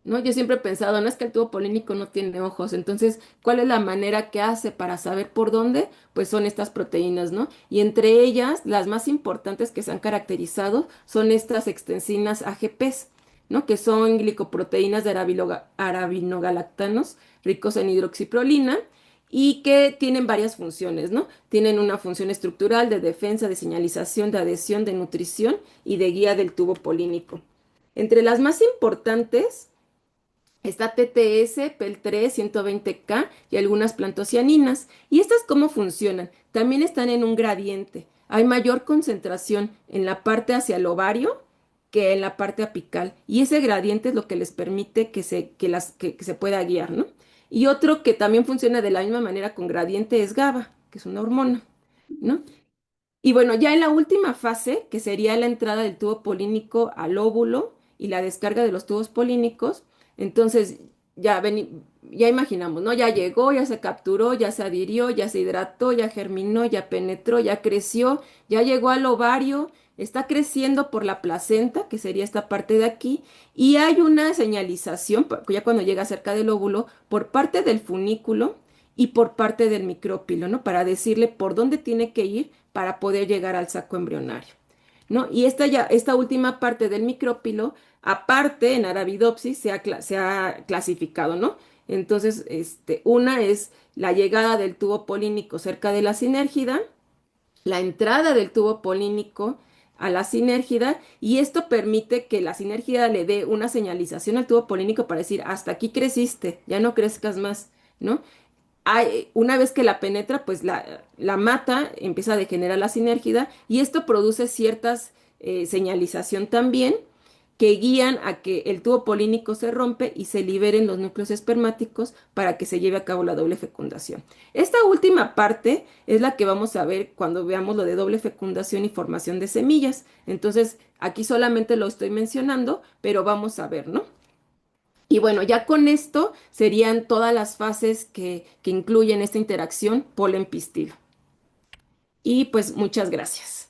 ¿No? Yo siempre he pensado, no es que el tubo polínico no tiene ojos, entonces, ¿cuál es la manera que hace para saber por dónde? Pues son estas proteínas, ¿no? Y entre ellas, las más importantes que se han caracterizado son estas extensinas AGPs, ¿no? Que son glicoproteínas de arabinogalactanos ricos en hidroxiprolina y que tienen varias funciones, ¿no? Tienen una función estructural de defensa, de señalización, de adhesión, de nutrición y de guía del tubo polínico. Entre las más importantes está TTS, PEL3, 120K y algunas plantocianinas. ¿Y estas cómo funcionan? También están en un gradiente. Hay mayor concentración en la parte hacia el ovario que en la parte apical. Y ese gradiente es lo que les permite que se pueda guiar, ¿no? Y otro que también funciona de la misma manera con gradiente es GABA, que es una hormona, ¿no? Y bueno, ya en la última fase, que sería la entrada del tubo polínico al óvulo y la descarga de los tubos polínicos, entonces ya imaginamos, ¿no? Ya llegó, ya se capturó, ya se adhirió, ya se hidrató, ya germinó, ya penetró, ya creció, ya llegó al ovario, está creciendo por la placenta, que sería esta parte de aquí, y hay una señalización, ya cuando llega cerca del óvulo, por parte del funículo y por parte del micrópilo, ¿no? Para decirle por dónde tiene que ir para poder llegar al saco embrionario, ¿no? Y esta última parte del micrópilo, aparte en Arabidopsis, se ha clasificado, ¿no? Entonces, una es la llegada del tubo polínico cerca de la sinérgida, la entrada del tubo polínico a la sinérgida y esto permite que la sinérgida le dé una señalización al tubo polínico para decir, hasta aquí creciste, ya no crezcas más, ¿no? Una vez que la penetra, pues la mata, empieza a degenerar la sinérgida y esto produce ciertas señalización también que guían a que el tubo polínico se rompe y se liberen los núcleos espermáticos para que se lleve a cabo la doble fecundación. Esta última parte es la que vamos a ver cuando veamos lo de doble fecundación y formación de semillas. Entonces, aquí solamente lo estoy mencionando, pero vamos a ver, ¿no? Y bueno, ya con esto serían todas las fases que incluyen esta interacción polen-pistil. Y pues muchas gracias.